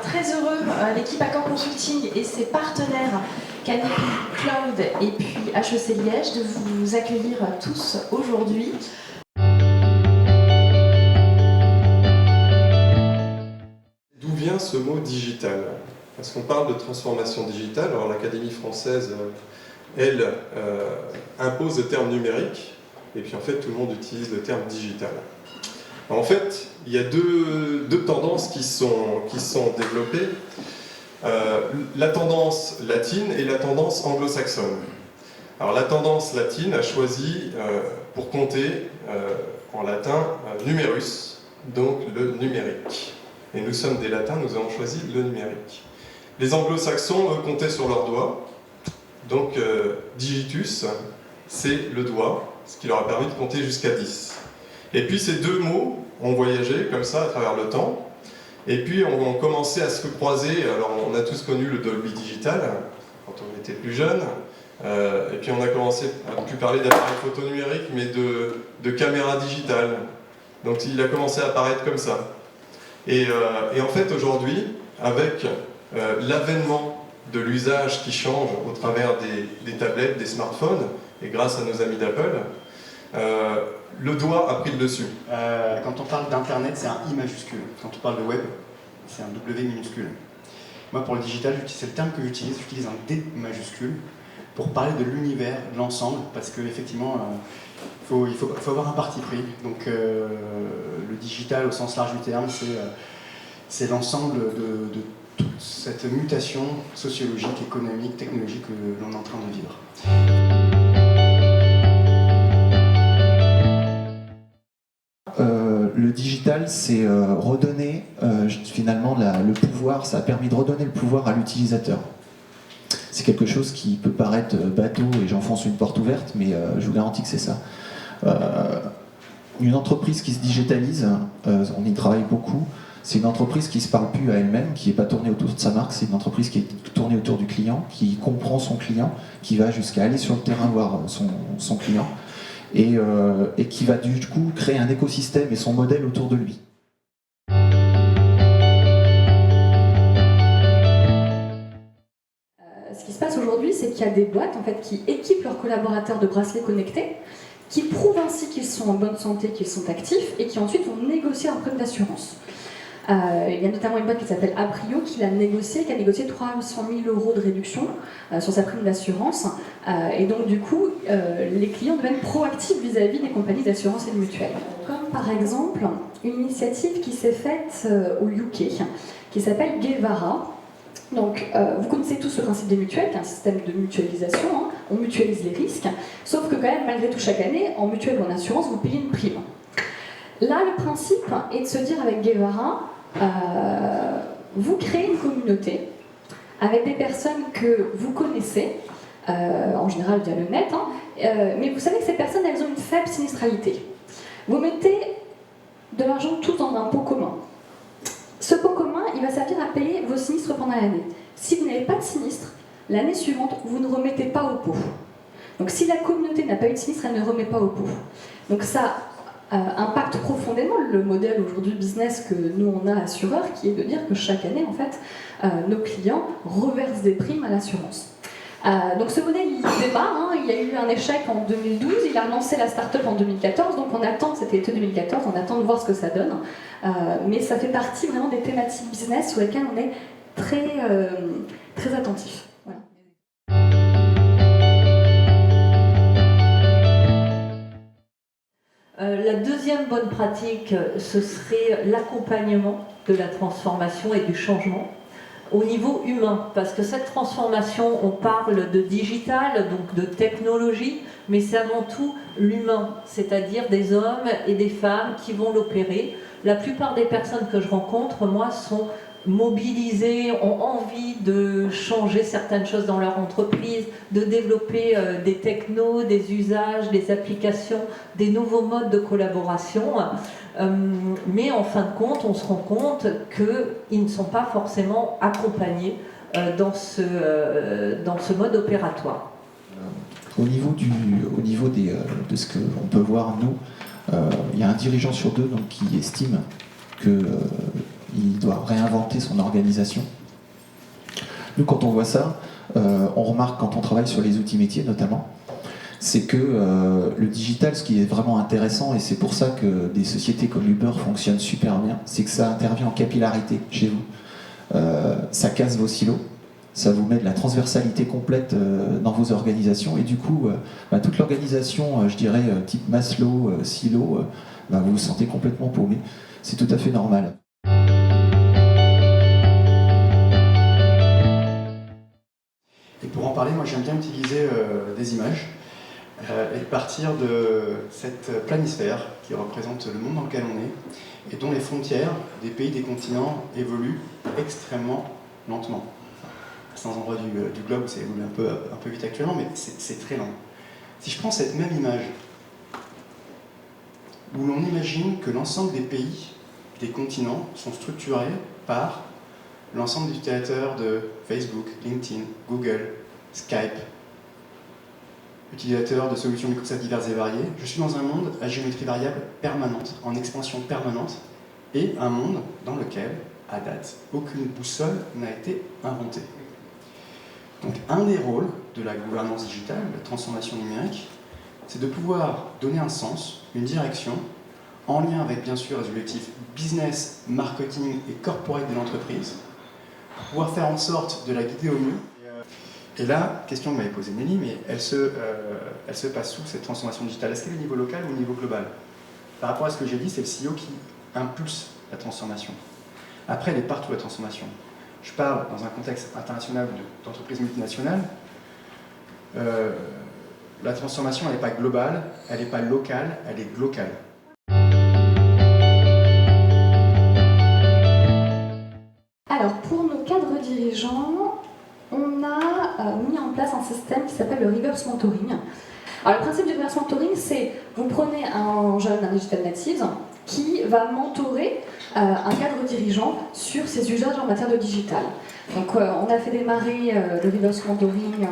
très heureux, l'équipe Accor Consulting et ses partenaires Canopy Cloud et puis HEC Liège, de vous accueillir tous aujourd'hui. D'où vient ce mot digital? Parce qu'on parle de transformation digitale, alors l'Académie française, elle, impose le terme numérique, et puis en fait tout le monde utilise le terme digital. En fait, il y a deux tendances qui sont développées, la tendance latine et la tendance anglo-saxonne. Alors la tendance latine a choisi pour compter en latin numerus, donc le numérique. Et nous sommes des latins, nous avons choisi le numérique. Les anglo-saxons, eux, comptaient sur leurs doigts, donc digitus, c'est le doigt, ce qui leur a permis de compter jusqu'à 10. Et puis ces deux mots ont voyagé comme ça à travers le temps, et puis on commençait à se croiser. Alors on a tous connu le Dolby Digital, quand on était plus jeune, et puis on a commencé à plus parler d'appareil photo numérique, mais de caméra digitale. Donc il a commencé à apparaître comme ça. Et en fait aujourd'hui, avec l'avènement de l'usage qui change au travers des tablettes, des smartphones, et grâce à nos amis d'Apple, le doigt a pris le dessus. Quand on parle d'Internet, c'est un I majuscule. Quand on parle de web, c'est un W minuscule. Moi, pour le digital, c'est le terme que j'utilise un D majuscule pour parler de l'univers, de l'ensemble, parce qu'effectivement, il faut avoir un parti pris. Donc, le digital, au sens large du terme, c'est l'ensemble de toute cette mutation sociologique, économique, technologique que l'on est en train de vivre. Le digital, c'est redonner finalement le pouvoir, ça a permis de redonner le pouvoir à l'utilisateur. C'est quelque chose qui peut paraître bateau et j'enfonce une porte ouverte, mais je vous garantis que c'est ça. Une entreprise qui se digitalise, on y travaille beaucoup, c'est une entreprise qui ne se parle plus à elle-même, qui n'est pas tournée autour de sa marque, c'est une entreprise qui est tournée autour du client, qui comprend son client, qui va jusqu'à aller sur le terrain voir son client, et qui va du coup créer un écosystème et son modèle autour de lui. Ce qui se passe aujourd'hui, c'est qu'il y a des boîtes en fait, qui équipent leurs collaborateurs de bracelets connectés, qui prouvent ainsi qu'ils sont en bonne santé, qu'ils sont actifs, et qui ensuite vont négocier un prime d'assurance. Il y a notamment une boîte qui s'appelle Aprio qui a négocié 300 000 € de réduction sur sa prime d'assurance. Et donc du coup, les clients deviennent proactifs vis-à-vis des compagnies d'assurance et de mutuelles. Comme par exemple une initiative qui s'est faite au UK, qui s'appelle Guevara. Donc, vous connaissez tous le principe des mutuelles, qui est un système de mutualisation, hein. On mutualise les risques, sauf que quand même, malgré tout, chaque année, en mutuelle ou en assurance, vous payez une prime. Là, le principe est de se dire avec Guevara, vous créez une communauté avec des personnes que vous connaissez, en général via le net, hein, mais vous savez que ces personnes, elles ont une faible sinistralité. Vous mettez de l'argent tous dans un pot commun. Ce pot commun, il va servir à payer vos sinistres pendant l'année. Si vous n'avez pas de sinistre, l'année suivante, vous ne remettez pas au pot. Donc si la communauté n'a pas eu de sinistre, elle ne remet pas au pot. Donc ça impacte profondément le modèle aujourd'hui business que nous on a assureur, qui est de dire que chaque année, en fait, nos clients reversent des primes à l'assurance. Donc ce modèle, il démarre, hein, il y a eu un échec en 2012, il a relancé la start-up en 2014, donc on attend, c'était l'été 2014, on attend de voir ce que ça donne, mais ça fait partie vraiment des thématiques business sur lesquelles on est très, très attentif. Voilà. La deuxième bonne pratique, ce serait l'accompagnement de la transformation et du changement au niveau humain, parce que cette transformation, on parle de digital, donc de technologie, mais c'est avant tout l'humain, c'est-à-dire des hommes et des femmes qui vont l'opérer. La plupart des personnes que je rencontre, moi, sont mobilisées, ont envie de changer certaines choses dans leur entreprise, de développer des technos, des usages, des applications, des nouveaux modes de collaboration. Mais en fin de compte, on se rend compte qu'ils ne sont pas forcément accompagnés dans ce mode opératoire. Au niveau de ce qu'on peut voir, nous, il y a un dirigeant sur deux donc, qui estime que il doit réinventer son organisation. Nous, quand on voit ça, on remarque quand on travaille sur les outils métiers notamment, c'est que le digital, ce qui est vraiment intéressant, et c'est pour ça que des sociétés comme Uber fonctionnent super bien, c'est que ça intervient en capillarité chez vous. Ça casse vos silos, ça vous met de la transversalité complète dans vos organisations, et du coup, toute l'organisation, je dirais, type Maslow, silo, vous vous sentez complètement paumé. C'est tout à fait normal. Et pour en parler, moi j'aime bien utiliser des images et partir de cette planisphère qui représente le monde dans lequel on est et dont les frontières des pays, des continents évoluent extrêmement lentement. Certains endroits du globe, ça évolue un peu vite actuellement, mais c'est très lent. Si je prends cette même image, où l'on imagine que l'ensemble des pays, des continents sont structurés par l'ensemble des utilisateurs de Facebook, LinkedIn, Google, Skype, utilisateurs de solutions Microsoft diverses et variées. Je suis dans un monde à géométrie variable permanente, en expansion permanente, et un monde dans lequel, à date, aucune boussole n'a été inventée. Donc un des rôles de la gouvernance digitale, de la transformation numérique, c'est de pouvoir donner un sens, une direction, en lien avec bien sûr les objectifs business, marketing et corporate de l'entreprise, pour pouvoir faire en sorte de la guider au mieux. Et là, question que m'avait posée Nelly, mais elle se passe où cette transformation digitale? Est-ce qu'elle est au niveau local ou au niveau global? Par rapport à ce que j'ai dit, c'est le CEO qui impulse la transformation. Après, elle est partout la transformation. Je parle dans un contexte international ou d'entreprise multinationale. La transformation, elle n'est pas globale, elle n'est pas locale, elle est glocale. Alors, pour nos cadres dirigeants, on a mis en place un système qui s'appelle le reverse mentoring. Alors, le principe du reverse mentoring, c'est vous prenez un jeune, un digital native, qui va mentorer un cadre dirigeant sur ses usages en matière de digital. Donc, on a fait démarrer le reverse mentoring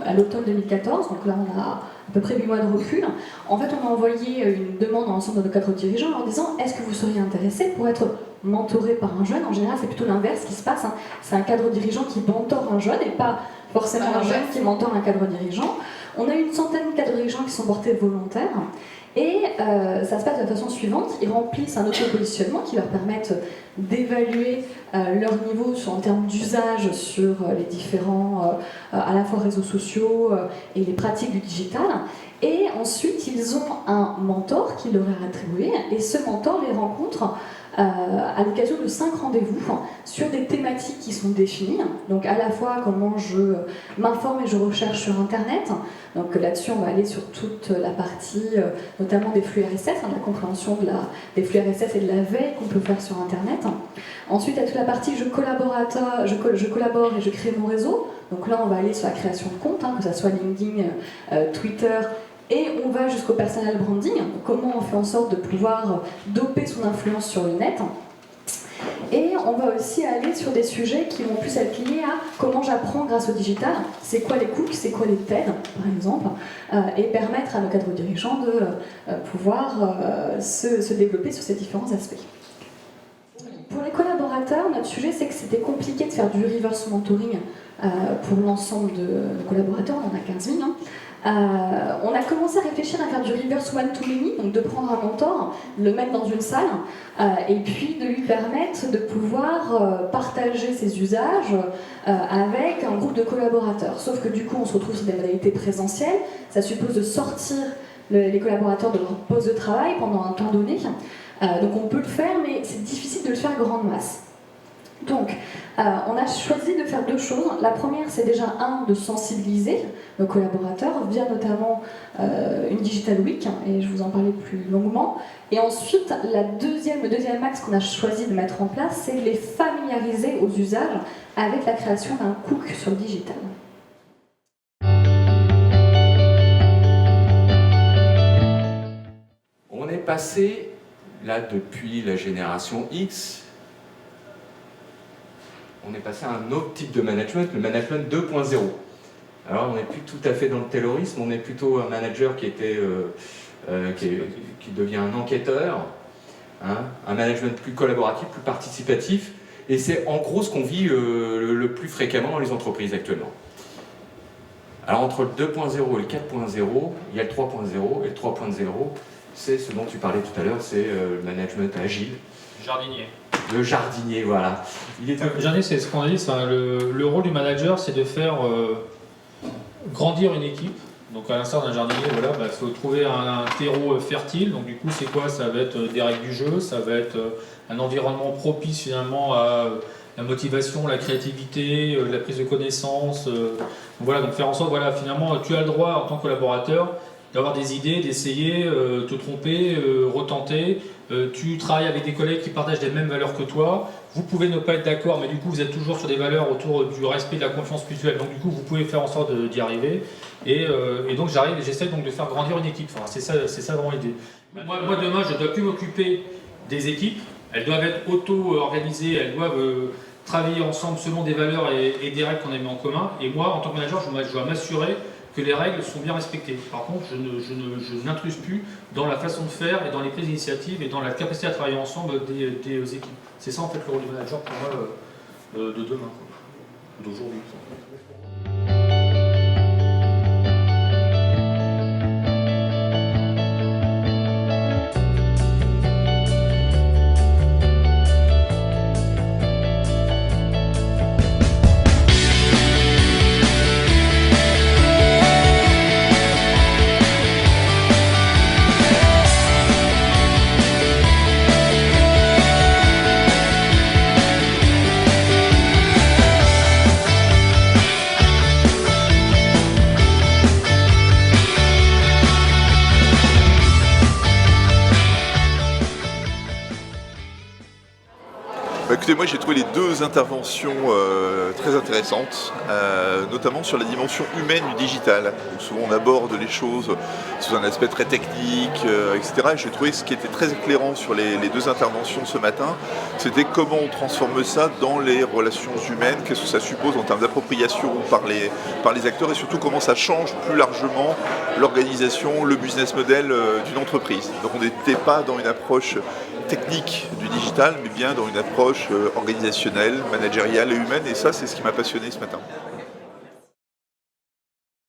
à l'automne 2014, donc là on a à peu près 8 mois de recul. En fait, on a envoyé une demande à l'ensemble de nos cadres dirigeants en leur disant: est-ce que vous seriez intéressé pour être mentoré par un jeune? En général, c'est plutôt l'inverse qui se passe. C'est un cadre dirigeant qui mentore un jeune et pas forcément un jeune qui mentore un cadre dirigeant. On a eu une centaine de cadres dirigeants qui sont portés volontaires. Et ça se passe de la façon suivante: ils remplissent un auto-positionnement qui leur permettent d'évaluer leur niveau en termes d'usage sur les différents, à la fois réseaux sociaux et les pratiques du digital. Et ensuite, ils ont un mentor qui leur est attribué, et ce mentor les rencontre à l'occasion de 5 rendez-vous sur des thématiques qui sont définies. Donc à la fois comment je m'informe et je recherche sur Internet. Donc là-dessus, on va aller sur toute la partie, notamment des flux RSS, la compréhension des flux RSS et de la veille qu'on peut faire sur Internet. Ensuite, il y a toute la partie je collabore et je crée mon réseau. Donc là, on va aller sur la création de comptes, que ce soit LinkedIn, Twitter. Et on va jusqu'au personal branding, comment on fait en sorte de pouvoir doper son influence sur le net. Et on va aussi aller sur des sujets qui vont plus être liés à comment j'apprends grâce au digital, c'est quoi les cookies, c'est quoi les TED, par exemple, et permettre à nos cadres dirigeants de pouvoir se développer sur ces différents aspects. Pour les collaborateurs, notre sujet, c'est que c'était compliqué de faire du reverse mentoring pour l'ensemble de nos collaborateurs, on en a 15 000. On a commencé à réfléchir à faire du reverse one-to-many, donc de prendre un mentor, le mettre dans une salle, et puis de lui permettre de pouvoir partager ses usages avec un groupe de collaborateurs. Sauf que du coup, on se retrouve sur des modalités présentielles, ça suppose de sortir les collaborateurs de leur poste de travail pendant un temps donné. Donc on peut le faire, mais c'est difficile de le faire grande masse. Donc, on a choisi de faire 2 choses. La première, c'est déjà de sensibiliser nos collaborateurs via notamment une Digital Week, et je vous en parlais plus longuement. Et ensuite, le deuxième axe qu'on a choisi de mettre en place, c'est de les familiariser aux usages avec la création d'un cook sur le digital. On est passé, là, depuis la génération X, on est passé à un autre type de management, le management 2.0. Alors on n'est plus tout à fait dans le taylorisme, on est plutôt un manager qui devient un enquêteur, hein, un management plus collaboratif, plus participatif, et c'est en gros ce qu'on vit le plus fréquemment dans les entreprises actuellement. Alors entre le 2.0 et le 4.0, il y a le 3.0, et le 3.0, c'est ce dont tu parlais tout à l'heure, c'est le management agile. Jardinier. Le jardinier, voilà. Le jardinier, c'est ce qu'on a dit, le rôle du manager, c'est de faire grandir une équipe. Donc à l'instar d'un jardinier, voilà, il faut trouver un terreau fertile. Donc du coup, c'est quoi? Ça va être des règles du jeu, ça va être un environnement propice finalement à la motivation, la créativité, la prise de connaissance. Voilà, donc faire en sorte, voilà, finalement, tu as le droit en tant que collaborateur d'avoir des idées, d'essayer, te tromper, retenter. Tu travailles avec des collègues qui partagent les mêmes valeurs que toi. Vous pouvez ne pas être d'accord, mais du coup, vous êtes toujours sur des valeurs autour du respect, de la confiance mutuelle. Donc du coup, vous pouvez faire en sorte d'y arriver. Et donc j'essaie donc de faire grandir une équipe. Enfin, c'est ça vraiment l'idée. Moi, demain, je ne dois plus m'occuper des équipes. Elles doivent être auto-organisées, elles doivent travailler ensemble selon des valeurs et des règles qu'on a mis en commun. Et moi, en tant que manager, je dois m'assurer que les règles sont bien respectées. Par contre, je n'intruse plus dans la façon de faire et dans les prises d'initiative et dans la capacité à travailler ensemble des équipes. C'est ça en fait le rôle du manager pour moi de demain, d'aujourd'hui. Écoutez, moi j'ai trouvé les deux interventions très intéressantes, notamment sur la dimension humaine du digital. Donc souvent on aborde les choses sous un aspect très technique, etc. Et j'ai trouvé ce qui était très éclairant sur les deux interventions ce matin, c'était comment on transforme ça dans les relations humaines, qu'est-ce que ça suppose en termes d'appropriation par les acteurs et surtout comment ça change plus largement l'organisation, le business model d'une entreprise. Donc on n'était pas dans une approche technique du digital, mais bien dans une approche organisationnelle, managériale et humaine, et ça c'est ce qui m'a passionné ce matin.